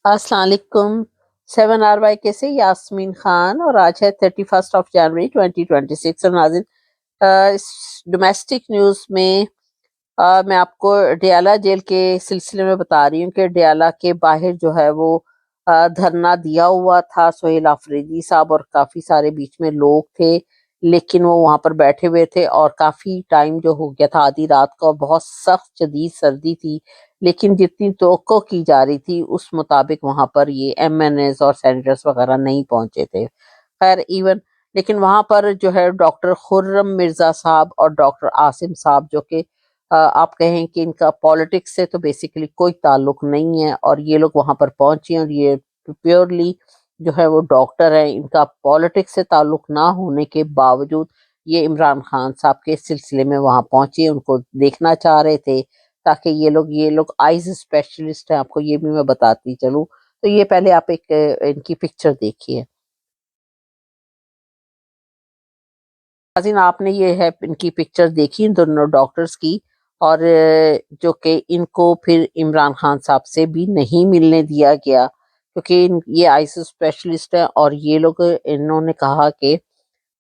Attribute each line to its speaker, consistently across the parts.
Speaker 1: السلام علیکم۔ 7 RY کے سے یاسمین خان، اور آج ہے 31 جنوری 2026۔ اور ناظرین، ڈومیسٹک نیوز میں میں آپ کو ڈیالہ جیل کے سلسلے میں بتا رہی ہوں کہ ڈیالہ کے باہر جو ہے وہ دھرنا دیا ہوا تھا سہیل آفریدی صاحب، اور کافی سارے بیچ میں لوگ تھے، لیکن وہ وہاں پر بیٹھے ہوئے تھے، اور کافی ٹائم جو ہو گیا تھا، آدھی رات کا، اور بہت سخت شدید سردی تھی، لیکن جتنی توقع کی جا رہی تھی اس مطابق وہاں پر یہ MNAs اور سینیٹرز وغیرہ نہیں پہنچے تھے۔ خیر ایون لیکن وہاں پر جو ہے ڈاکٹر خرم مرزا صاحب اور ڈاکٹر عاصم صاحب، جو کہ آپ کہیں کہ ان کا پالیٹکس سے تو بیسیکلی کوئی تعلق نہیں ہے، اور یہ لوگ وہاں پر پہنچے، اور یہ پیورلی جو ہے وہ ڈاکٹر ہیں، ان کا پالیٹکس سے تعلق نہ ہونے کے باوجود یہ عمران خان صاحب کے سلسلے میں وہاں پہنچے، ان کو دیکھنا چاہ رہے تھے، تاکہ یہ لوگ آئز اسپیشلسٹ ہیں، آپ کو یہ بھی میں بتاتی چلوں۔ تو یہ پہلے آپ ایک ان کی پکچر دیکھیے۔ ناظرین، آپ نے یہ ہے ان کی پکچر دیکھی، ان دونوں ڈاکٹرز کی، اور جو کہ ان کو پھر عمران خان صاحب سے بھی نہیں ملنے دیا گیا، کیونکہ یہ آئس اسپیشلسٹ ہیں، اور یہ لوگ انہوں نے کہا کہ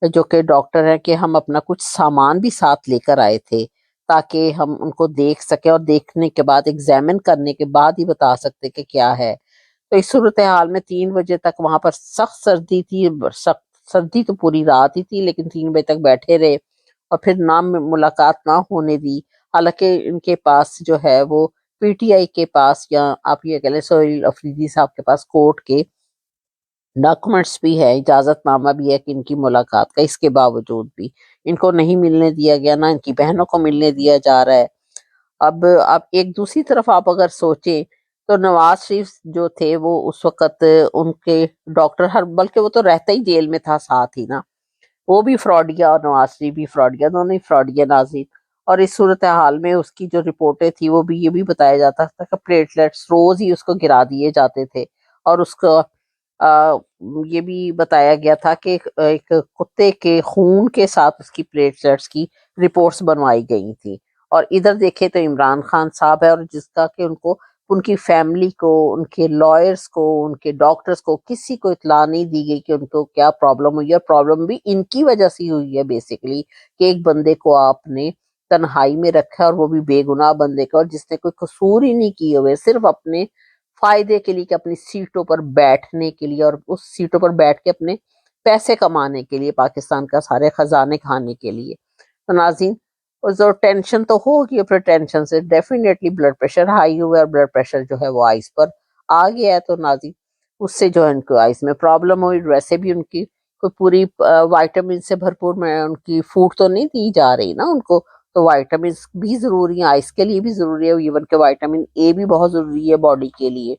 Speaker 1: جو کہ ڈاکٹر ہیں کہ ہم اپنا کچھ سامان بھی ساتھ لے کر آئے تھے، تاکہ ہم ان کو دیکھ سکیں، اور دیکھنے کے بعد ایگزامن کرنے کے بعد ہی بتا سکتے کہ کیا ہے۔ تو اس صورتحال میں 3 بجے تک وہاں پر سخت سردی تھی، سخت سردی تو پوری رات ہی تھی، لیکن 3 بجے تک بیٹھے رہے، اور پھر نہ ملاقات نہ ہونے دی۔ حالانکہ ان کے پاس جو ہے وہ PTI کے پاس، یا آپ یہ کہہ لیں سہیل آفریدی صاحب کے پاس کورٹ کے ڈاکومنٹس بھی ہے، اجازت نامہ بھی ہے کہ ان کی ملاقات کا، اس کے باوجود بھی ان کو نہیں ملنے دیا گیا، نہ ان کی بہنوں کو ملنے دیا جا رہا ہے۔ اب آپ ایک دوسری طرف آپ اگر سوچیں تو نواز شریف جو تھے وہ اس وقت ان کے ڈاکٹر بلکہ وہ تو رہتا ہی جیل میں تھا ساتھ ہی نا، وہ بھی فراڈیا اور نواز شریف بھی فراڈیا، دونوں ہی فراڈیا ناظرین۔ اور اس صورتحال میں اس کی جو رپورٹیں تھی وہ بھی یہ بھی بتایا جاتا تھا کہ پلیٹلیٹس روز ہی اس کو گرا دیے جاتے تھے، اور اس کو یہ بھی بتایا گیا تھا کہ ایک کتے کے خون کے ساتھ اس کی پلیٹلیٹس کی رپورٹس بنوائی گئی تھی۔ اور ادھر دیکھیں تو عمران خان صاحب ہے، اور جس کا کہ ان کی فیملی کو، ان کے لائرز کو، ان کے ڈاکٹرز کو کسی کو اطلاع نہیں دی گئی کہ ان کو کیا پرابلم ہوئی ہے، اور پرابلم بھی ان کی وجہ سے ہوئی ہے بیسیکلی، کہ ایک بندے کو آپ نے تنہائی میں رکھا ہے، اور وہ بھی بے گناہ بندے کا، اور جس نے کوئی قصور ہی نہیں کیے ہوئے، صرف اپنے فائدے کے لیے، کہ اپنی سیٹوں پر بیٹھنے کے لیے، اور اس سیٹوں پر بیٹھ کے اپنے پیسے کمانے کے لیے، پاکستان کا سارے خزانے کھانے کے لیے۔ تو ناظرین، اور ٹینشن تو ہوگی، اور پھر ٹینشن سے ڈیفینیٹلی بلڈ پریشر ہائی ہوا ہے، اور بلڈ پریشر جو ہے وہ آئس پر آ گیا ہے، تو ناظرین اس سے جو ہے ان کو آئس میں پرابلم ہوئی۔ ویسے بھی ان کی کوئی پوری وائٹامن سے بھرپور میں ان کی فوڈ تو نہیں دی جا رہی نا ان کو، تو وائٹامنس بھی ضروری ہیں، آئس کے لیے بھی ضروری ہے، ایون کہ وائٹامن A بھی بہت ضروری ہے باڈی کے لیے،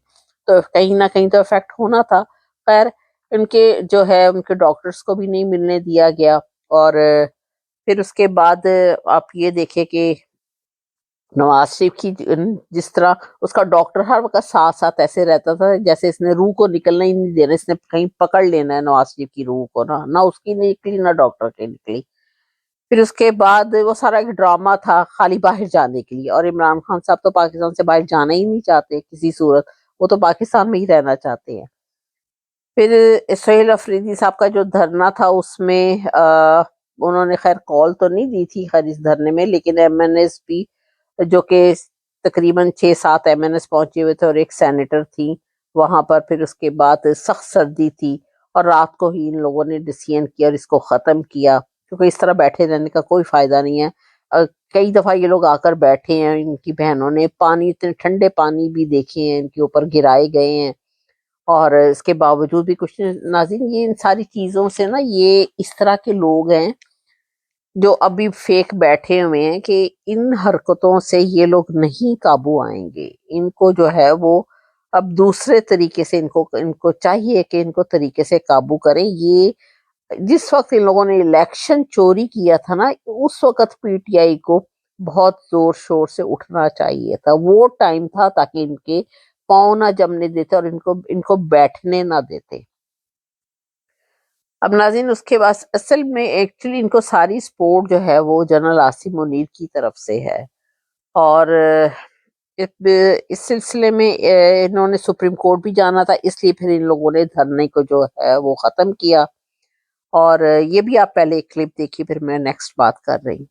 Speaker 1: تو کہیں نہ کہیں تو افیکٹ ہونا تھا۔ خیر ان کے جو ہے ان کے ڈاکٹرز کو بھی نہیں ملنے دیا گیا، اور پھر اس کے بعد آپ یہ دیکھیں کہ نواز شریف کی جس طرح اس کا ڈاکٹر ہر وقت ساتھ ساتھ ایسے رہتا تھا جیسے اس نے روح کو نکلنا ہی نہیں دینا، اس نے کہیں پکڑ لینا ہے نواز شریف کی روح کو، نہ اس کی نکلی نہ ڈاکٹر کی نکلی۔ پھر اس کے بعد وہ سارا ایک ڈرامہ تھا خالی باہر جانے کے لیے، اور عمران خان صاحب تو پاکستان سے باہر جانا ہی نہیں چاہتے کسی صورت، وہ تو پاکستان میں ہی رہنا چاہتے ہیں۔ پھر سہیل آفریدی صاحب کا جو دھرنا تھا اس میں انہوں نے خیر کال تو نہیں دی تھی خیر اس دھرنے میں، لیکن MNAs بھی جو کہ تقریباً 6-7 MNAs پہنچے ہوئے تھے، اور ایک سینیٹر تھی وہاں پر۔ پھر اس کے بعد سخت سردی تھی، اور رات کو ہی ان لوگوں نے ڈسیژن کیا اور اس کو ختم کیا، کیونکہ اس طرح بیٹھے رہنے کا کوئی فائدہ نہیں ہے۔ کئی دفعہ یہ لوگ آ کر بیٹھے ہیں، ان کی بہنوں نے پانی، اتنے ٹھنڈے پانی بھی دیکھے ہیں ان کے اوپر گرائے گئے ہیں، اور اس کے باوجود بھی کچھ ناظرین، یہ ان ساری چیزوں سے نا، یہ اس طرح کے لوگ ہیں جو ابھی فیک بیٹھے ہوئے ہیں، کہ ان حرکتوں سے یہ لوگ نہیں قابو آئیں گے، ان کو جو ہے وہ اب دوسرے طریقے سے ان کو چاہیے کہ ان کو طریقے سے قابو کریں۔ یہ جس وقت ان لوگوں نے الیکشن چوری کیا تھا نا، اس وقت PTI کو بہت زور شور سے اٹھنا چاہیے تھا، وہ ٹائم تھا تاکہ ان کے پاؤں نہ جمنے دیتے، اور ان کو بیٹھنے نہ دیتے۔ اب ناظرین اس کے بعد اصل میں ایکچولی ان کو ساری سپورٹ جو ہے وہ جنرل عاصم منیر کی طرف سے ہے، اور اس سلسلے میں انہوں نے سپریم کورٹ بھی جانا تھا، اس لیے پھر ان لوگوں نے دھرنے کو جو ہے وہ ختم کیا. اور یہ بھی آپ پہلے ایک کلپ دیکھیے، پھر میں نیکسٹ بات کر رہی ہوں.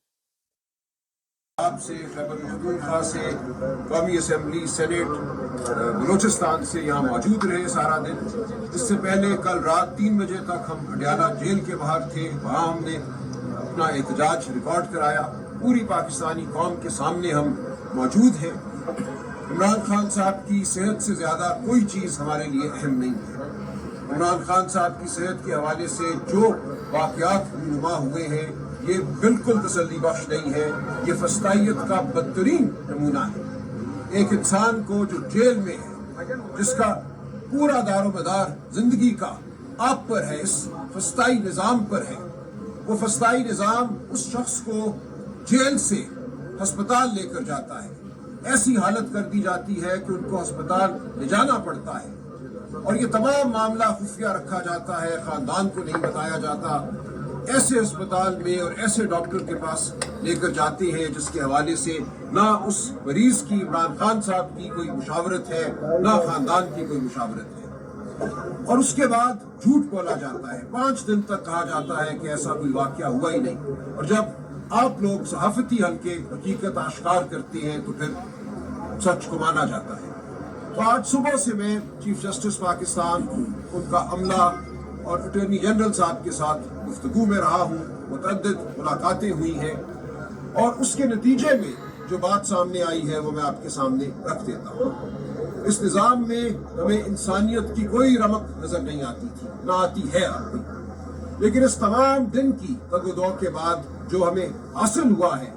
Speaker 2: آپ سے خیبر پختونخوا سے قومی اسمبلی سینیٹ بلوچستان سے یہاں موجود رہے سارا دن. اس سے پہلے کل رات 3 بجے تک ہم اڈیالہ جیل کے باہر تھے، وہاں ہم نے اپنا احتجاج ریکارڈ کرایا. پوری پاکستانی قوم کے سامنے ہم موجود ہیں. عمران خان صاحب کی صحت سے زیادہ کوئی چیز ہمارے لیے اہم نہیں ہے. عمران خان صاحب کی صحت کے حوالے سے جو واقعات رونما ہوئے ہیں یہ بالکل تسلی بخش نہیں ہے. یہ فسطائیت کا بدترین نمونہ ہے. ایک انسان کو جو جیل میں ہے، جس کا پورا دار و مدار زندگی کا آپ پر ہے، اس فسطائی نظام پر ہے، وہ فسطائی نظام اس شخص کو جیل سے ہسپتال لے کر جاتا ہے. ایسی حالت کر دی جاتی ہے کہ ان کو ہسپتال لے جانا پڑتا ہے، اور یہ تمام معاملہ خفیہ رکھا جاتا ہے، خاندان کو نہیں بتایا جاتا. ایسے اسپتال میں اور ایسے ڈاکٹر کے پاس لے کر جاتے ہیں جس کے حوالے سے نہ اس مریض کی، عمران خان صاحب کی کوئی مشاورت ہے، نہ خاندان کی کوئی مشاورت ہے. اور اس کے بعد جھوٹ بولا جاتا ہے. 5 دن تک کہا جاتا ہے کہ ایسا کوئی واقعہ ہوا ہی نہیں. اور جب آپ لوگ صحافتی حلقے حقیقت آشکار کرتے ہیں تو پھر سچ کو مانا جاتا ہے. تو آج صبح سے میں چیف جسٹس پاکستان، ان کا عملہ اور اٹارنی جنرل صاحب کے ساتھ گفتگو میں رہا ہوں. متعدد ملاقاتیں ہوئی ہیں، اور اس کے نتیجے میں جو بات سامنے آئی ہے وہ میں آپ کے سامنے رکھ دیتا ہوں. اس نظام میں ہمیں انسانیت کی کوئی رمق نظر نہیں آتی تھی، نہ آتی ہے اب بھی. لیکن اس تمام دن کی تگ و دو کے بعد جو ہمیں حاصل ہوا ہے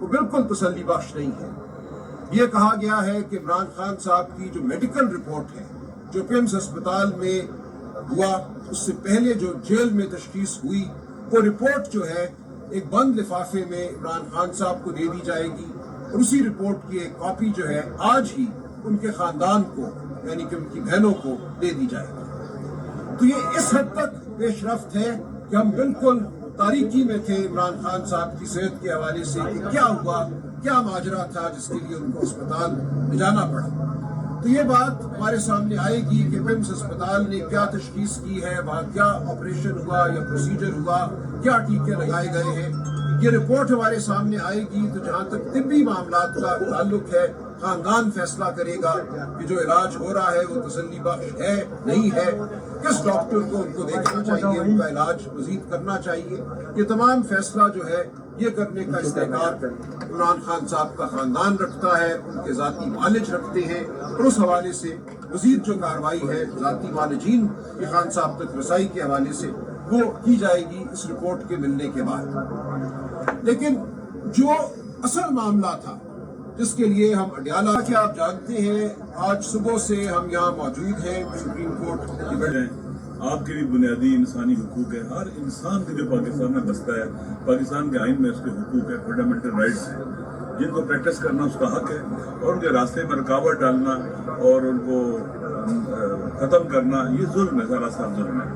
Speaker 2: وہ بالکل تسلی بخش نہیں ہے. یہ کہا گیا ہے کہ عمران خان صاحب کی جو میڈیکل رپورٹ ہے، جو پیمز اسپتال میں ہوا، اس سے پہلے جو جیل میں تشخیص ہوئی، وہ رپورٹ جو ہے ایک بند لفافے میں عمران خان صاحب کو دے دی جائے گی، اور اسی رپورٹ کی ایک کاپی جو ہے آج ہی ان کے خاندان کو، یعنی کہ ان کی بہنوں کو دے دی جائے گی. تو یہ اس حد تک پیش رفت ہے کہ ہم بالکل تاریکی میں تھے عمران خان صاحب کی صحت کے حوالے سے کہ کیا ہوا، کیا ماجرا تھا جس کے لیے ان کو اسپتال لے جانا پڑا. تو یہ بات ہمارے سامنے آئے گی کہ پیمز اسپتال نے کیا تشخیص کی ہے، وہاں کیا آپریشن ہوا یا پروسیجر ہوا، کیا ٹیکے لگائے گئے ہیں. یہ رپورٹ ہمارے سامنے آئے گی تو جہاں تک طبی معاملات کا تعلق ہے، خاندان فیصلہ کرے گا کہ جو علاج ہو رہا ہے وہ تسلی بخش ہے نہیں ہے، کس ڈاکٹر کو ان کو دیکھنا چاہیے، ان کا علاج مزید کرنا چاہیے. یہ تمام فیصلہ جو ہے یہ کرنے کا استحقاق عمران خان صاحب کا خاندان رکھتا ہے، ان کے ذاتی معالج رکھتے ہیں. اور اس حوالے سے مزید جو کارروائی ہے ذاتی معالجین کی خان صاحب تک رسائی کے حوالے سے وہ کی جائے گی اس رپورٹ کے ملنے کے بعد. لیکن جو اصل معاملہ تھا جس کے لیے ہم اڈیالہ کے، آپ جانتے ہیں آج صبح سے ہم یہاں موجود ہیں سپریم کورٹ کی بیٹھک.
Speaker 3: آپ کے بھی بنیادی انسانی حقوق ہے. ہر انسان کے جو پاکستان میں بستا ہے، پاکستان کے آئین میں اس کے حقوق ہے، فنڈامنٹل رائٹس ہیں جن کو پریکٹس کرنا اس کا حق ہے، اور ان کے راستے میں رکاوٹ ڈالنا اور ان کو ختم کرنا یہ ظلم ہے، سراسر ظلم ہے.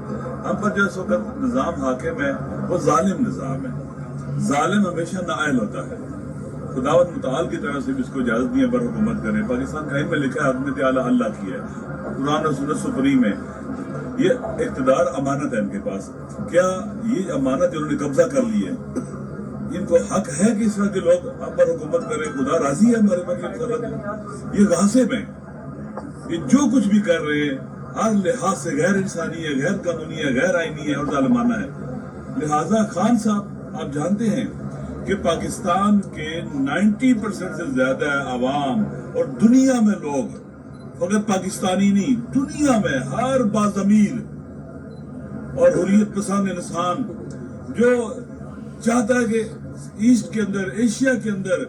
Speaker 3: ہم پر جو اس وقت نظام حاکم ہے وہ ظالم نظام ہے. ظالم ہمیشہ نااہل ہوتا ہے. خداوند متعال کی طرف سے بھی اس کو اجازت نہیں ہے پر حکومت کرے. پاکستان کا آئین میں لکھا ہے حکمت اعلیٰ اللہ کی ہے، قرآن و سنت سپریم ہے. یہ اقتدار امانت ہے ان کے پاس. کیا یہ امانت انہوں نے قبضہ کر لی ہے؟ ان کو حق ہے کہ اس طرح کے لوگ ہم پر حکومت کریں؟ خدا راضی ہے ہمارے پر؟ یہ غاصب ہیں. یہ جو کچھ بھی کر رہے ہیں ہر لحاظ سے غیر انسانی ہے، غیر قانونی ہے، غیر آئینی ہے اور ظالمانہ ہے. لہذا خان صاحب آپ جانتے ہیں کہ پاکستان کے 90% سے زیادہ عوام اور دنیا میں لوگ، فقط پاکستانی نہیں، دنیا میں ہر باضمیر اور حریت پسند انسان جو چاہتا ہے کہ ایسٹ کے اندر، ایشیا کے اندر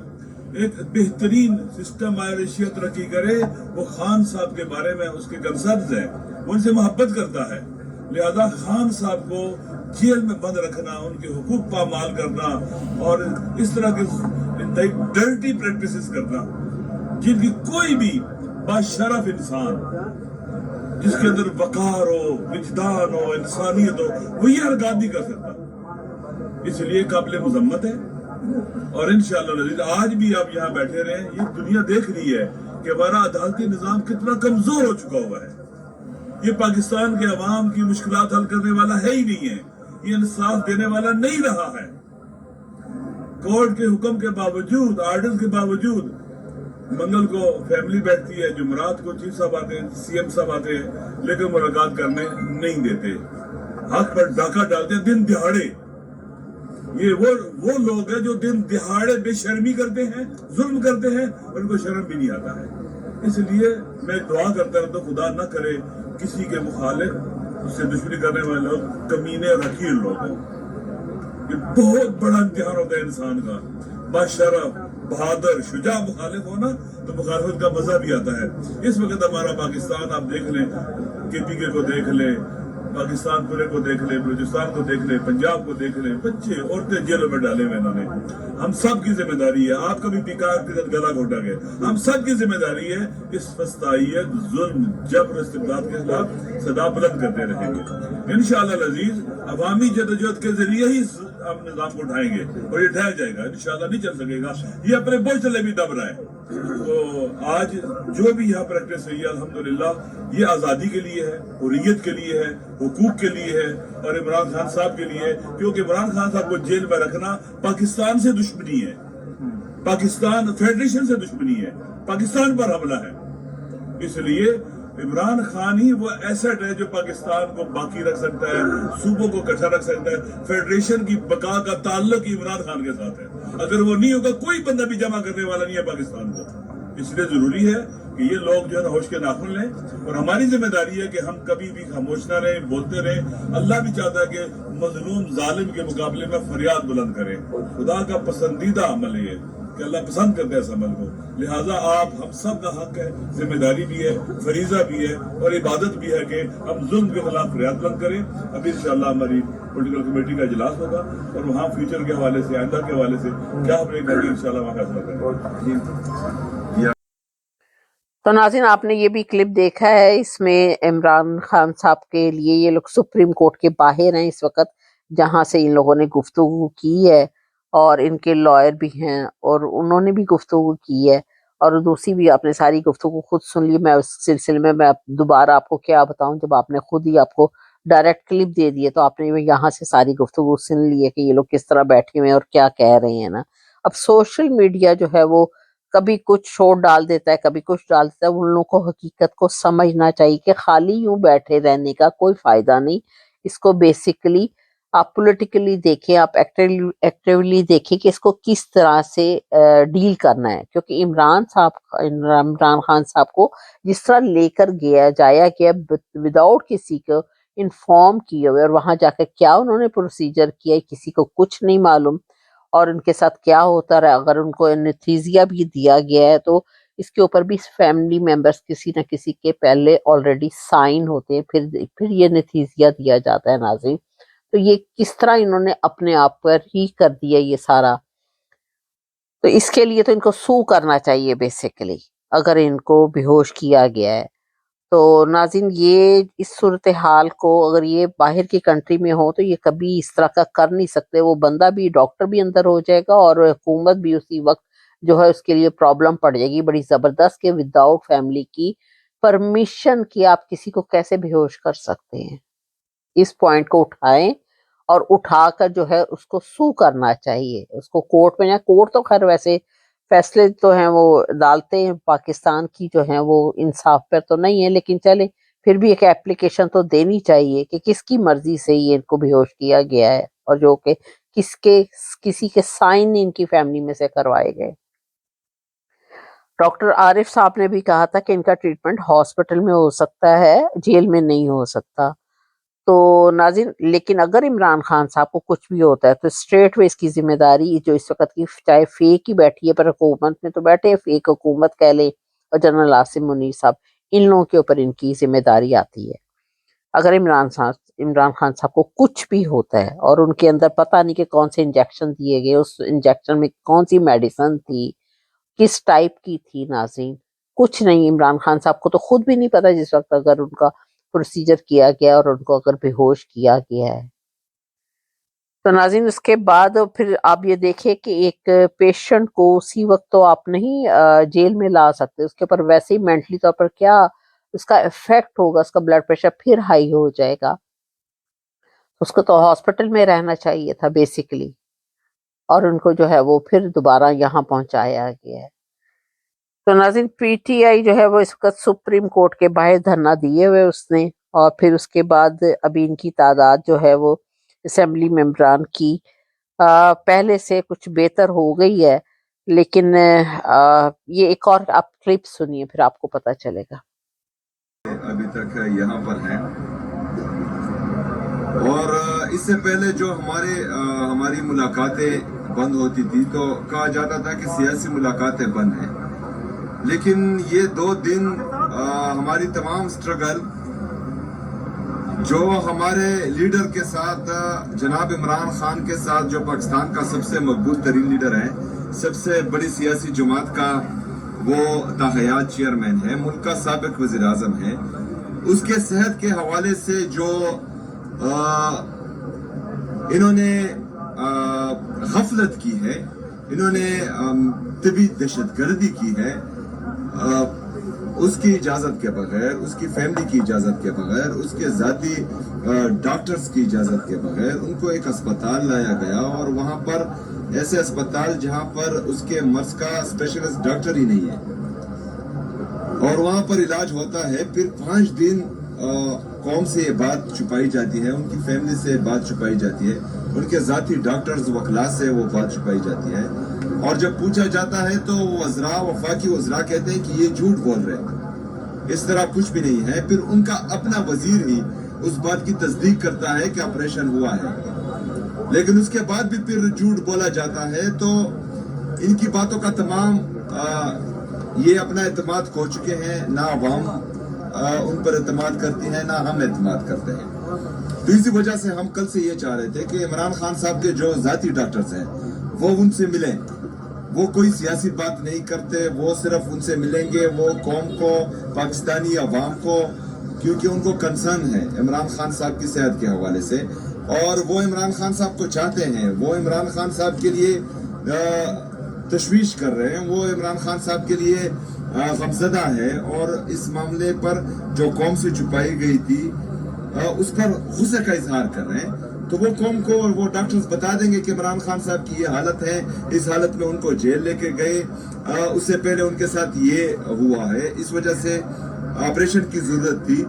Speaker 3: ایک بہترین سسٹم آئے، ایشیا ترقی کرے، وہ خان صاحب کے بارے میں اس کے کنسرنز ہیں، وہ ان سے محبت کرتا ہے. لہذا خان صاحب کو جیل میں بند رکھنا، ان کے حقوق پامال کرنا اور اس طرح کے ڈرٹی پریکٹسز کرنا جن کی کوئی بھی باشرف انسان جس کے اندر وقار ہو، وجدان ہو، انسانیت ہو، وہ یہ حرکات نہیں کر سکتا. اس لیے قابل مذمت ہے. اور انشاءاللہ آج بھی آپ یہاں بیٹھے رہیں، یہ دنیا دیکھ رہی ہے کہ ہمارا عدالتی نظام کتنا کمزور ہو چکا ہوا ہے. یہ پاکستان کے عوام کی مشکلات حل کرنے والا ہے ہی نہیں ہے, یہ انصاف دینے والا نہیں رہا ہے. کورٹ کے حکم کے باوجود, آرڈر کے باوجود, منگل کو فیملی بیٹھتی ہے, جمعرات کو چیف صاحب آتے ہیں, سی ایم صاحب آتے ہیں, لیکن ملاقات کرنے نہیں دیتے, حق پر ڈاکہ ڈالتے ہیں دن دہاڑے. یہ وہ لوگ ہیں جو دن دہاڑے بے شرمی کرتے ہیں, ظلم کرتے ہیں, اور ان کو شرم بھی نہیں آتا ہے. اس لیے میں دعا کرتا ہوں تو خدا نہ کرے کسی کے مخالف, اس سے دشمنی کرنے والے لوگ کمینے اور حقیر لوگ ہوں. یہ بہت بڑا امتحان ہوتا ہے انسان کا. باشرف, بہادر, شجاع مخالف ہونا تو مخالفت کا مزہ بھی آتا ہے. اس وقت ہمارا پاکستان آپ دیکھ لیں, KPK کو دیکھ لیں, پاکستان پورے کو دیکھ لیں, بلوچستان کو دیکھ لیں, پنجاب کو دیکھ لیں, بچے عورتیں جیلوں میں ڈالے ہوئے انہوں نے. ہم سب کی ذمہ داری ہے, آپ کا بھی پیکار کے ساتھ گلا گھونٹا گیا, ہم سب کی ذمہ داری ہے اس فسطائیت, ظلم, جبر, استبداد کے خلاف صدا بلند کرتے رہیں گے. انشاءاللہ العزیز عوامی جدوجہد کے ذریعے ہی ہم نظام کو اٹھائیں گے, اور یہ ڈھہ جائے گا, انشاءاللہ نہیں چل سکے گا. یہ اپنے بوجھ تلے بھی دب رہا ہے. تو آج جو بھی یہاں پریکٹس ہوئی ہے الحمدللہ یہ آزادی کے لیے ہے, حریت کے لیے ہے, حقوق کے لیے ہے, اور عمران خان صاحب کے لیے ہے. کیونکہ عمران خان صاحب کو جیل میں رکھنا پاکستان سے دشمنی ہے, پاکستان فیڈریشن سے دشمنی ہے, پاکستان پر حملہ ہے. اس لیے عمران خان ہی وہ ایسٹ ہے جو پاکستان کو باقی رکھ سکتا ہے, صوبوں کو اکٹھا رکھ سکتا ہے. فیڈریشن کی بقا کا تعلق ہی عمران خان کے ساتھ ہے. اگر وہ نہیں ہوگا کوئی بندہ بھی جمع کرنے والا نہیں ہے پاکستان کو. اس لیے ضروری ہے کہ یہ لوگ جو ہے نا ہوش کے ناخن لیں, اور ہماری ذمہ داری ہے کہ ہم کبھی بھی خاموش نہ رہیں, بولتے رہیں. اللہ بھی چاہتا ہے کہ مظلوم ظالم کے مقابلے میں فریاد بلند کریں. خدا کا پسندیدہ عمل ہے کہ اللہ پسند کرتے ہیں اس عمل کو. لہٰذا آپ ہم سب کا حق ہے, ذمہ داری بھی ہے, فریضہ بھی ہے, اور عبادت بھی ہے کہ ہم ظلم کے خلاف فریاد بلند کریں. ابھی انشاءاللہ ہماری پولیٹیکل کمیٹی کا اجلاس ہوگا, اور وہاں فیوچر کے حوالے سے, آئندہ کے حوالے سے کیا اپنے کریں گے انشاءاللہ وہاں فیصلہ کریں.
Speaker 1: تو ناظرین آپ نے یہ بھی کلپ دیکھا ہے, اس میں عمران خان صاحب کے لیے یہ لوگ سپریم کورٹ کے باہر ہیں اس وقت, جہاں سے ان لوگوں نے گفتگو کی ہے, اور ان کے لائر بھی ہیں اور انہوں نے بھی گفتگو کی ہے, اور دوسری بھی آپ نے ساری گفتگو خود سن لی. میں اس سلسلے میں دوبارہ آپ کو کیا بتاؤں, جب آپ نے خود ہی آپ کو ڈائریکٹ کلپ دے دیے تو آپ نے یہاں سے ساری گفتگو سن لی ہے کہ یہ لوگ کس طرح بیٹھے ہوئے ہیں اور کیا کہہ رہے ہیں نا. اب سوشل میڈیا جو ہے وہ کبھی کچھ شور ڈال دیتا ہے, کبھی کچھ ڈال دیتا ہے. ان لوگوں کو حقیقت کو سمجھنا چاہیے کہ خالی یوں بیٹھے رہنے کا کوئی فائدہ نہیں. اس کو بیسیکلی آپ پولیٹیکلی دیکھیں, آپ ایکٹیولی دیکھیں کہ اس کو کس طرح سے ڈیل کرنا ہے. کیونکہ عمران خان صاحب کو جس طرح لے کر جایا گیا وداؤٹ کسی کو انفارم کیے ہوئے, اور وہاں جا کے کیا انہوں نے پروسیجر کیا کسی کو کچھ نہیں معلوم, اور ان کے ساتھ کیا ہوتا رہا. اگر ان کو انیستھیزیا بھی دیا گیا ہے تو اس کے اوپر بھی فیملی ممبرس کسی نہ کسی کے پہلے آلریڈی سائن ہوتے ہیں, پھر یہ انیستھیزیا دیا جاتا ہے. ناظرین تو یہ کس طرح انہوں نے اپنے آپ پر ہی کر دیا یہ سارا, تو اس کے لیے تو ان کو سو کرنا چاہیے بیسیکلی, اگر ان کو بے ہوش کیا گیا ہے. تو ناظرین یہ اس صورتحال کو اگر یہ باہر کی کنٹری میں ہو تو یہ کبھی اس طرح کا کر نہیں سکتے. وہ بندہ بھی, ڈاکٹر بھی اندر ہو جائے گا, اور حکومت بھی اسی وقت جو ہے اس کے لیے پرابلم پڑ جائے گی بڑی زبردست, کہ وداؤٹ فیملی کی پرمیشن کی آپ کسی کو کیسے بے ہوش کر سکتے ہیں. اس پوائنٹ کو اٹھائیں, اور اٹھا کر جو ہے اس کو سو کرنا چاہیے. اس کو کورٹ میں جائیں, کورٹ تو خیر ویسے فیصلے تو ہیں وہ ڈالتے ہیں, پاکستان کی جو ہیں وہ انصاف پر تو نہیں ہے, لیکن چلے پھر بھی ایک اپلیکیشن تو دینی چاہیے کہ کس کی مرضی سے یہ ان کو بے ہوش کیا گیا ہے, اور جو کہ کسی کے سائن ان کی فیملی میں سے کروائے گئے. ڈاکٹر عارف صاحب نے بھی کہا تھا کہ ان کا ٹریٹمنٹ ہاسپٹل میں ہو سکتا ہے, جیل میں نہیں ہو سکتا. تو ناظرین لیکن اگر عمران خان صاحب کو کچھ بھی ہوتا ہے تو اسٹریٹ وے اس کی ذمہ داری جو اس وقت کی چاہے فیک ہی بیٹھی ہے, پر حکومت میں تو بیٹھے, فیک حکومت کہہ لے, اور جنرل عاصم منیر صاحب, ان لوگوں کے اوپر ان کی ذمہ داری آتی ہے. اگر عمران خان صاحب کو کچھ بھی ہوتا ہے, اور ان کے اندر پتہ نہیں کہ کون سے انجیکشن دیے گئے, اس انجیکشن میں کون سی میڈیسن تھی, کس ٹائپ کی تھی, ناظرین کچھ نہیں. عمران خان صاحب کو تو خود بھی نہیں پتا جس وقت اگر ان کا پروسیجر کیا گیا اور ان کو اگر بے ہوش کیا گیا ہے. تو ناظرین اس کے بعد پھر آپ یہ دیکھیں کہ ایک پیشنٹ کو اسی وقت تو آپ نہیں جیل میں لا سکتے، اس کے اوپر ویسے ہی مینٹلی طور پر کیا اس کا افیکٹ ہوگا، اس کا بلڈ پریشر پھر ہائی ہو جائے گا. اس کو تو ہاسپٹل میں رہنا چاہیے تھا بیسیکلی، اور ان کو جو ہے وہ پھر دوبارہ یہاں پہنچایا گیا ہے. تو ناظرین پی ٹی آئی جو ہے وہ اس وقت سپریم کورٹ کے باہر دھرنا دیے ہوئے اس نے، اور پھر اس کے بعد ابھی ان کی تعداد جو ہے وہ اسمبلی ممبران کی پہلے سے کچھ بہتر ہو گئی ہے، لیکن یہ ایک اور آپ کلپ سنیے پھر آپ کو پتہ چلے گا.
Speaker 2: ابھی تک یہاں پر ہیں، اور اس سے پہلے جو ہماری ملاقاتیں بند ہوتی تھی تو کہا جاتا تھا کہ سیاسی ملاقاتیں بند ہیں، لیکن یہ 2 دن ہماری تمام سٹرگل جو ہمارے لیڈر کے ساتھ جناب عمران خان کے ساتھ، جو پاکستان کا سب سے مقبول ترین لیڈر ہے، سب سے بڑی سیاسی جماعت کا وہ تاحیات چیئرمین ہے، ملک کا سابق وزیر اعظم ہے، اس کے صحت کے حوالے سے جو انہوں نے غفلت کی ہے، انہوں نے طبی دہشت گردی کی ہے، اس کی اجازت کے بغیر، اس کی فیملی کی اجازت کے بغیر، اس کے ذاتی ڈاکٹرز کی اجازت کے بغیر ان کو ایک اسپتال لایا گیا، اور وہاں پر ایسے اسپتال جہاں پر اس کے مرض کا اسپیشلسٹ ڈاکٹر ہی نہیں ہے، اور وہاں پر علاج ہوتا ہے. پھر 5 دن قوم سے یہ بات چھپائی جاتی ہے، ان کی فیملی سے بات چھپائی جاتی ہے، ان کے ذاتی ڈاکٹرز وکلا سے وہ بات چھپائی جاتی ہے، اور جب پوچھا جاتا ہے تو وزراء، وفاقی وزراء کہتے ہیں کہ یہ جھوٹ بول رہے ہیں، اس طرح کچھ بھی نہیں ہے. پھر ان کا اپنا وزیر ہی اس بات کی تصدیق کرتا ہے کہ آپریشن ہوا ہے، لیکن اس کے بعد بھی پھر جھوٹ بولا جاتا ہے. تو ان کی باتوں کا تمام یہ اپنا اعتماد کھو چکے ہیں، نہ عوام ان پر اعتماد کرتی ہے، نہ ہم اعتماد کرتے ہیں. تو اسی وجہ سے ہم کل سے یہ چاہ رہے تھے کہ عمران خان صاحب کے جو ذاتی ڈاکٹرز ہیں وہ ان سے ملیں. وہ کوئی سیاسی بات نہیں کرتے، وہ صرف ان سے ملیں گے، وہ قوم کو، پاکستانی عوام کو، کیونکہ ان کو کنسرن ہے عمران خان صاحب کی صحت کے حوالے سے، اور وہ عمران خان صاحب کو چاہتے ہیں، وہ عمران خان صاحب کے لیے تشویش کر رہے ہیں، وہ عمران خان صاحب کے لیے غمزدہ ہے، اور اس معاملے پر جو قوم سے چھپائی گئی تھی اس پر غصے کا اظہار کر رہے ہیں. تو وہ قوم کو اور وہ ڈاکٹرز بتا دیں گے کہ عمران خان صاحب کی یہ حالت ہے، اس حالت میں ان کو جیل لے کے گئے، اس سے پہلے ان کے ساتھ یہ ہوا ہے، اس وجہ سے آپریشن کی ضرورت تھی،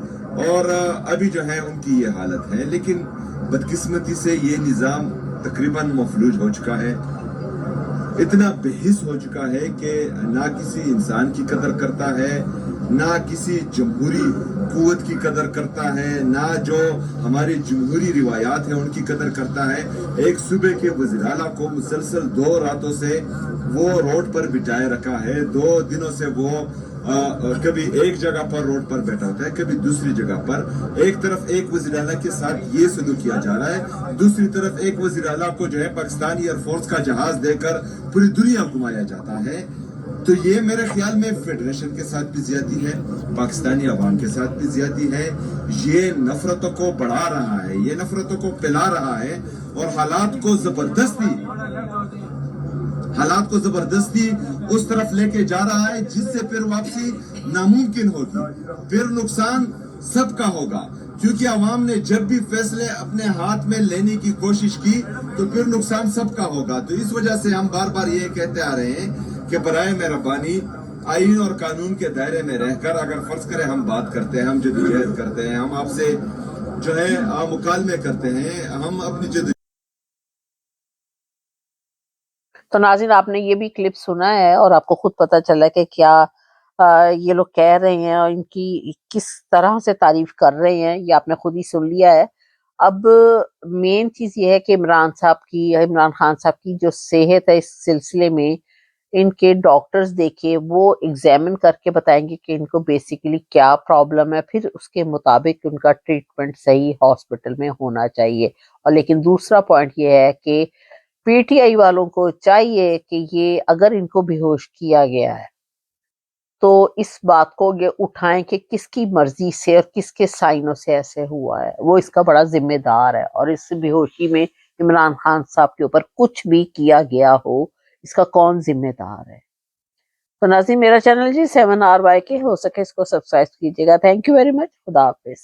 Speaker 2: اور ابھی جو ہے ان کی یہ حالت ہے. لیکن بدقسمتی سے یہ نظام تقریباً مفلوج ہو چکا ہے، اتنا بے حس ہو چکا ہے کہ نہ کسی انسان کی قدر کرتا ہے، نہ کسی جمہوری قوت کی قدر کرتا ہے، نہ جو ہماری جمہوری روایات ہیں ان کی قدر کرتا ہے. ایک صوبے کے وزیر اعلیٰ کو مسلسل 2 راتوں سے وہ روڈ پر بٹھائے رکھا ہے، 2 دنوں سے وہ کبھی ایک جگہ پر روڈ پر بیٹھا ہوتا ہے، کبھی دوسری جگہ پر. ایک طرف ایک وزیر اعلیٰ کے ساتھ یہ سلوک کیا جا رہا ہے، دوسری طرف ایک وزیر اعلیٰ کو جو ہے پاکستانی ایئر فورس کا جہاز دے کر پوری دنیا گھمایا جاتا ہے. تو یہ میرے خیال میں فیڈریشن کے ساتھ بھی زیادتی ہے، پاکستانی عوام کے ساتھ بھی زیادتی ہے. یہ نفرتوں کو بڑھا رہا ہے، یہ نفرتوں کو پھیلا رہا ہے، اور حالات کو زبردستی اس طرف لے کے جا رہا ہے جس سے پھر واپسی ناممکن ہوگی، پھر نقصان سب کا ہوگا. کیونکہ عوام نے جب بھی فیصلے اپنے ہاتھ میں لینے کی کوشش کی تو پھر نقصان سب کا ہوگا. تو اس وجہ سے ہم بار بار یہ کہتے آ رہے ہیں کہ برائے مہربانی آئین اور قانون کے دائرے میں رہ کر، اگر فرض کریں ہم بات کرتے ہیں، ہم جدوجہد کرتے ہیں، ہم آپ سے جو ہے مکالمے کرتے ہیں، ہم اپنی
Speaker 1: تو ناظرین آپ نے یہ بھی کلپ سنا ہے، اور آپ کو خود پتہ چلا کہ کیا یہ لوگ کہہ رہے ہیں اور ان کی کس طرح سے تعریف کر رہے ہیں، یہ آپ نے خود ہی سن لیا ہے. اب مین چیز یہ ہے کہ عمران خان صاحب کی جو صحت ہے اس سلسلے میں ان کے ڈاکٹرز دیکھے، وہ ایگزامن کر کے بتائیں گے کہ ان کو بیسیکلی کیا پرابلم ہے، پھر اس کے مطابق ان کا ٹریٹمنٹ صحیح ہاسپٹل میں ہونا چاہیے. اور لیکن دوسرا پوائنٹ یہ ہے کہ پی ٹی آئی والوں کو چاہیے کہ یہ اگر ان کو بے ہوش کیا گیا ہے تو اس بات کو یہ اٹھائیں کہ کس کی مرضی سے اور کس کے سائنوں سے ایسے ہوا ہے، وہ اس کا بڑا ذمہ دار ہے، اور اس بے ہوشی میں عمران خان صاحب کے اوپر کچھ بھی کیا گیا ہو، اس کا کون ذمہ دار ہے؟ تو ناظرین، میرا چینل جی 7RY کے، ہو سکے اس کو سبسکرائب کیجیے گا. Thank you very much. خدا حافظ.